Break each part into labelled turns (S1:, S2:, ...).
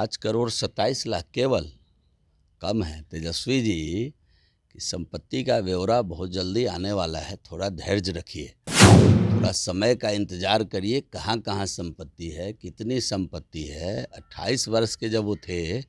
S1: 5,27,00,000 केवल कम है तेजस्वी जी की संपत्ति का ब्यौरा बहुत जल्दी आने वाला है। थोड़ा धैर्य रखिए, थोड़ा समय का इंतजार करिए। कहाँ कहाँ संपत्ति है, कितनी संपत्ति है। 28 वर्ष के जब वो थे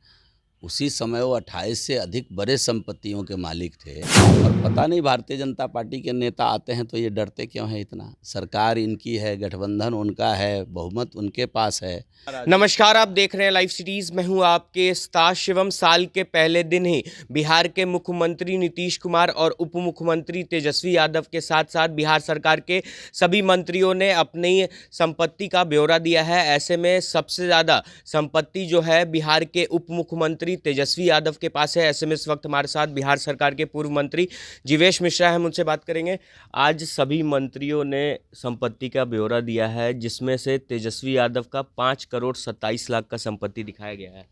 S1: उसी समय वो 28 से अधिक बड़े संपत्तियों के मालिक थे। और पता नहीं भारतीय जनता पार्टी के नेता आते हैं तो ये डरते क्यों हैं इतना। सरकार इनकी है, गठबंधन उनका है, बहुमत उनके पास है।
S2: नमस्कार, आप देख रहे हैं लाइव सिटीज। मैं हूं आपके उस्ताद शिवम। साल के पहले दिन ही बिहार के मुख्यमंत्री नीतीश कुमार और उप मुख्यमंत्री तेजस्वी यादव के साथ साथ बिहार सरकार के सभी मंत्रियों ने अपनी संपत्ति का ब्यौरा दिया है। ऐसे में सबसे ज़्यादा संपत्ति जो है बिहार के उप मुख्यमंत्री तेजस्वी यादव के पास है। ऐसे में इस वक्त हमारे साथ बिहार सरकार के पूर्व मंत्री जीवेश मिश्रा हैं, हम उनसे बात करेंगे। आज सभी मंत्रियों ने संपत्ति का ब्यौरा दिया है, जिसमें से तेजस्वी यादव का 5,27,00,000 का संपत्ति दिखाया गया है।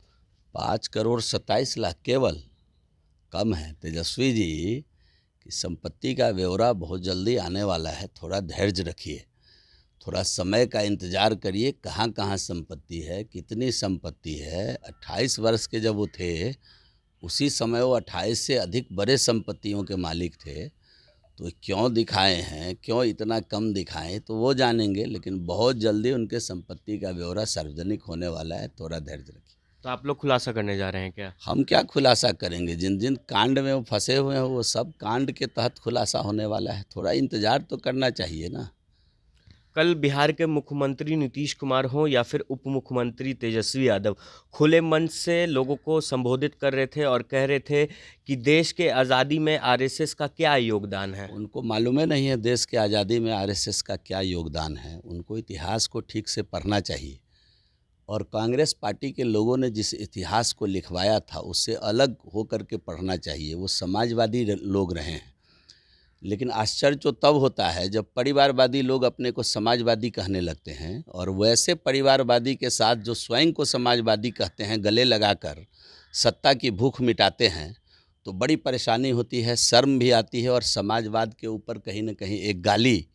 S1: 5,27,00,000 केवल कम है तेजस्वी जी की संपत्ति का ब्यौरा बहुत जल्दी आने वाला है। थोड़ा धैर्य रखिए, थोड़ा समय का इंतजार करिए। कहाँ कहाँ संपत्ति है, कितनी संपत्ति है। 28 वर्ष के जब वो थे उसी समय वो 28 से अधिक बड़े संपत्तियों के मालिक थे। तो क्यों दिखाए हैं, क्यों इतना कम दिखाएं, तो वो जानेंगे। लेकिन बहुत जल्दी उनके संपत्ति का ब्यौरा सार्वजनिक होने वाला है। थोड़ा धैर्य रखिए।
S2: तो आप लोग खुलासा करने जा रहे हैं क्या?
S1: हम क्या खुलासा करेंगे, जिन जिन कांड में वो फंसे हुए हैं वो सब कांड के तहत खुलासा होने वाला है। थोड़ा इंतजार तो करना चाहिए ना।
S2: कल बिहार के मुख्यमंत्री नीतीश कुमार हों या फिर उप मुख्यमंत्री तेजस्वी यादव खुले मन से लोगों को संबोधित कर रहे थे और कह रहे थे कि देश के आज़ादी में आरएसएस का क्या योगदान है।
S1: उनको मालूम ही नहीं है देश के आज़ादी में आरएसएस का क्या योगदान है। उनको इतिहास को ठीक से पढ़ना चाहिए। और कांग्रेस पार्टी के लोगों ने जिस इतिहास को लिखवाया था उससे अलग होकर के पढ़ना चाहिए। वो समाजवादी लोग रहे हैं। लेकिन आश्चर्य तो तब होता है जब परिवारवादी लोग अपने को समाजवादी कहने लगते हैं और वैसे परिवारवादी के साथ जो स्वयं को समाजवादी कहते हैं गले लगाकर सत्ता की भूख मिटाते हैं तो बड़ी परेशानी होती है, शर्म भी आती है। और समाजवाद के ऊपर कहीं न कहीं एक गाली,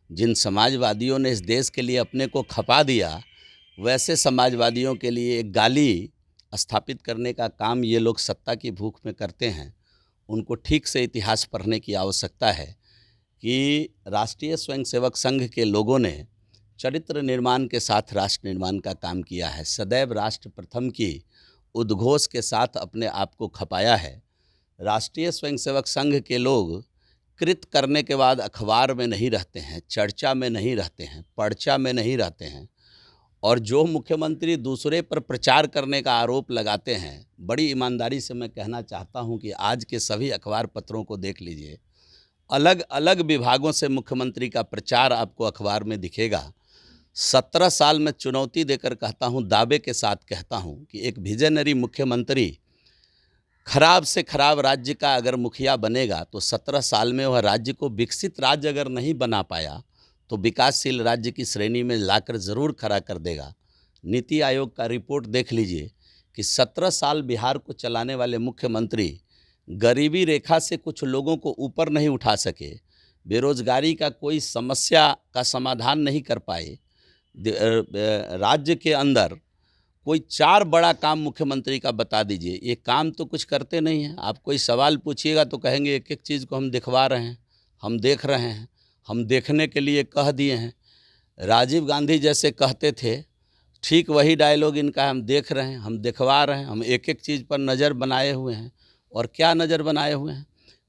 S1: जिन समाजवादियों ने इस देश के लिए अपने को खपा दिया वैसे समाजवादियों के लिए एक गाली स्थापित करने का काम ये लोग सत्ता की भूख में करते हैं। उनको ठीक से इतिहास पढ़ने की आवश्यकता है कि राष्ट्रीय स्वयंसेवक संघ के लोगों ने चरित्र निर्माण के साथ राष्ट्र निर्माण का काम किया है। सदैव राष्ट्र प्रथम की उद्घोष के साथ अपने आप को खपाया है। राष्ट्रीय स्वयंसेवक संघ के लोग कृत करने के बाद अखबार में नहीं रहते हैं, चर्चा में नहीं रहते हैं, पर्चा में नहीं रहते हैं। और जो मुख्यमंत्री दूसरे पर प्रचार करने का आरोप लगाते हैं, बड़ी ईमानदारी से मैं कहना चाहता हूं कि आज के सभी अखबार पत्रों को देख लीजिए। अलग अलग विभागों से मुख्यमंत्री का प्रचार आपको अखबार में दिखेगा। 17 साल में चुनौती देकर कहता हूं, दावे के साथ कहता हूं कि एक विजनरी मुख्यमंत्री खराब से खराब राज्य का अगर मुखिया बनेगा तो 17 साल में वह राज्य को विकसित राज्य अगर नहीं बना पाया तो विकासशील राज्य की श्रेणी में लाकर ज़रूर खड़ा कर देगा। नीति आयोग का रिपोर्ट देख लीजिए कि 17 साल बिहार को चलाने वाले मुख्यमंत्री गरीबी रेखा से कुछ लोगों को ऊपर नहीं उठा सके, बेरोजगारी का कोई समस्या का समाधान नहीं कर पाए। राज्य के अंदर कोई 4 बड़ा काम मुख्यमंत्री का बता दीजिए। ये काम तो कुछ करते नहीं हैं। आप कोई सवाल पूछिएगा तो कहेंगे एक एक चीज़ को हम दिखवा रहे हैं, हम देख रहे हैं, हम देखने के लिए कह दिए हैं। राजीव गांधी जैसे कहते थे, ठीक वही डायलॉग इनका, हम देख रहे हैं, हम दिखवा रहे हैं, हम एक एक चीज़ पर नज़र बनाए हुए हैं। और क्या नज़र बनाए हुए हैं?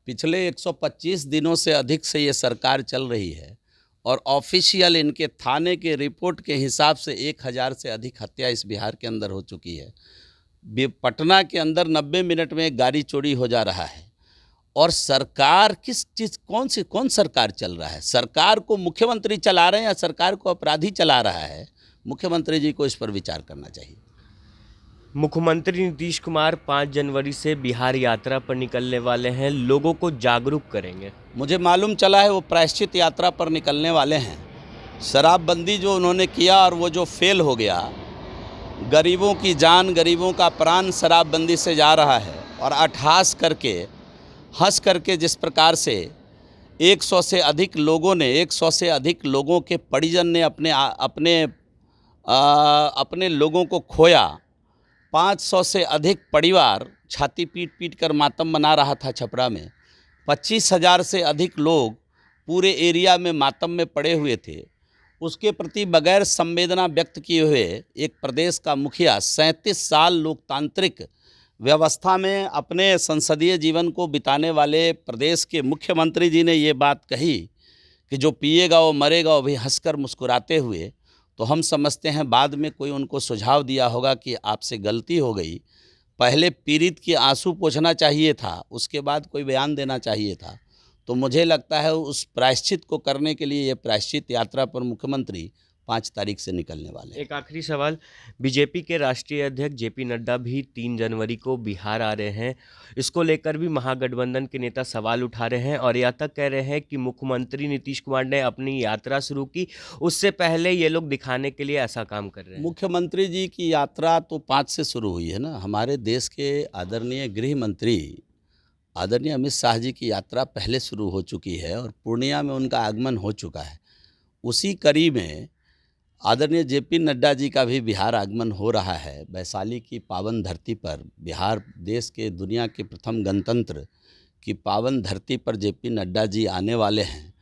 S1: पिछले 125 दिनों से अधिक से ये सरकार चल रही है और ऑफिशियल इनके थाने के रिपोर्ट के हिसाब से 1000 से अधिक हत्या इस बिहार के अंदर हो चुकी है। पटना के अंदर 90 मिनट में एक गाड़ी चोरी हो जा रहा है। और सरकार किस चीज़, कौन सरकार चल रहा है? सरकार को मुख्यमंत्री चला रहे हैं या सरकार को अपराधी चला रहा है? मुख्यमंत्री जी को इस पर विचार करना चाहिए।
S2: मुख्यमंत्री नीतीश कुमार 5 जनवरी से बिहार यात्रा पर निकलने वाले हैं, लोगों को जागरूक करेंगे।
S1: मुझे मालूम चला है वो प्रायश्चित यात्रा पर निकलने वाले हैं। शराबबंदी जो उन्होंने किया और वो जो फेल हो गया, गरीबों की जान, गरीबों का प्राण शराबबंदी से जा रहा है। और अट्ठास करके, हंस करके जिस प्रकार से 100 से अधिक लोगों के परिजन ने अपने लोगों को खोया, 500 से अधिक परिवार छाती पीट पीट कर मातम मना रहा था छपरा में। 25,000 से अधिक लोग पूरे एरिया में मातम में पड़े हुए थे। उसके प्रति बगैर संवेदना व्यक्त किए हुए एक प्रदेश का मुखिया 37 साल लोकतांत्रिक व्यवस्था में अपने संसदीय जीवन को बिताने वाले प्रदेश के मुख्यमंत्री जी ने ये बात कही कि जो पिएगा वो मरेगा, वो भी हंसकर मुस्कुराते हुए। तो हम समझते हैं बाद में कोई उनको सुझाव दिया होगा कि आपसे गलती हो गई, पहले पीड़ित के आंसू पोंछना चाहिए था, उसके बाद कोई बयान देना चाहिए था। तो मुझे लगता है उस प्रायश्चित को करने के लिए ये प्रायश्चित यात्रा पर मुख्यमंत्री 5 तारीख से निकलने वाले हैं।
S2: एक आखिरी सवाल, बीजेपी के राष्ट्रीय अध्यक्ष जेपी नड्डा भी 3 जनवरी को बिहार आ रहे हैं। इसको लेकर भी महागठबंधन के नेता सवाल उठा रहे हैं और यह तक कह रहे हैं कि मुख्यमंत्री नीतीश कुमार ने अपनी यात्रा शुरू की, उससे पहले ये लोग दिखाने के लिए ऐसा काम कर रहे हैं।
S1: मुख्यमंत्री जी की यात्रा तो 5 से शुरू हुई है ना। हमारे देश के आदरणीय गृह मंत्री आदरणीय अमित शाह जी की यात्रा पहले शुरू हो चुकी है और पूर्णिया में उनका आगमन हो चुका है। उसी कड़ी में आदरणीय जेपी नड्डा जी का भी बिहार आगमन हो रहा है। वैशाली की पावन धरती पर, बिहार देश के दुनिया के प्रथम गणतंत्र की पावन धरती पर जेपी नड्डा जी आने वाले हैं।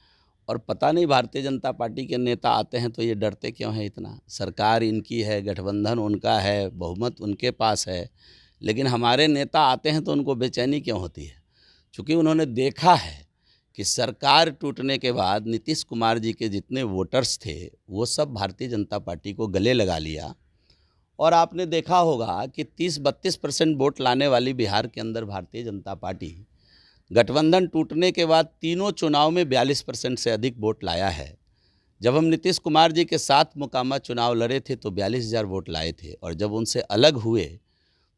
S1: और पता नहीं भारतीय जनता पार्टी के नेता आते हैं तो ये डरते क्यों हैं इतना। सरकार इनकी है, गठबंधन उनका है, बहुमत उनके पास है, लेकिन हमारे नेता आते हैं तो उनको बेचैनी क्यों होती है? चूँकि उन्होंने देखा है कि सरकार टूटने के बाद नीतीश कुमार जी के जितने वोटर्स थे वो सब भारतीय जनता पार्टी को गले लगा लिया। और आपने देखा होगा कि 30-32% वोट लाने वाली बिहार के अंदर भारतीय जनता पार्टी गठबंधन टूटने के बाद तीनों चुनाव में 42% से अधिक वोट लाया है। जब हम नीतीश कुमार जी के साथ मुकामा चुनाव लड़े थे तो 42,000 वोट लाए थे और जब उनसे अलग हुए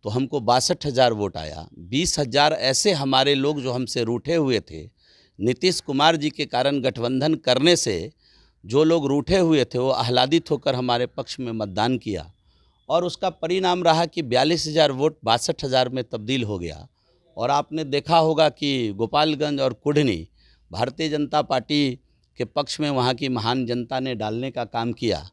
S1: तो हमको 62,000 वोट आया। 20,000 ऐसे हमारे लोग जो हमसे रूठे हुए थे, नीतीश कुमार जी के कारण गठबंधन करने से जो लोग रूठे हुए थे वो आह्लादित होकर हमारे पक्ष में मतदान किया और उसका परिणाम रहा कि 42,000 वोट 62,000 में तब्दील हो गया। और आपने देखा होगा कि गोपालगंज और कुढ़नी भारतीय जनता पार्टी के पक्ष में वहाँ की महान जनता ने डालने का काम किया।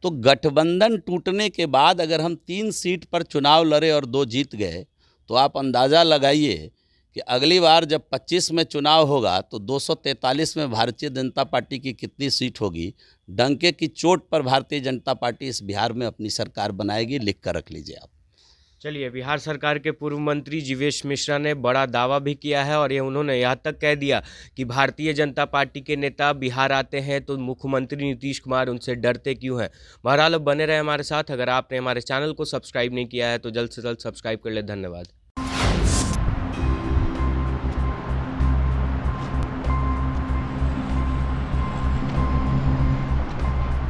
S1: तो गठबंधन टूटने के बाद अगर हम 3 सीट पर चुनाव लड़े और 2 जीत गए तो आप अंदाज़ा लगाइए कि अगली बार जब 25 में चुनाव होगा तो 243 में भारतीय जनता पार्टी की कितनी सीट होगी। डंके की चोट पर भारतीय जनता पार्टी इस बिहार में अपनी सरकार बनाएगी, लिख कर रख लीजिए आप।
S2: चलिए, बिहार सरकार के पूर्व मंत्री जीवेश मिश्रा ने बड़ा दावा भी किया है और ये उन्होंने यहाँ तक कह दिया कि भारतीय जनता पार्टी के नेता बिहार आते हैं तो मुख्यमंत्री नीतीश कुमार उनसे डरते क्यों हैं। बहरहाल, बने रहे हमारे साथ। अगर आपने हमारे चैनल को सब्सक्राइब नहीं किया है तो जल्द से जल्द सब्सक्राइब कर ले। धन्यवाद।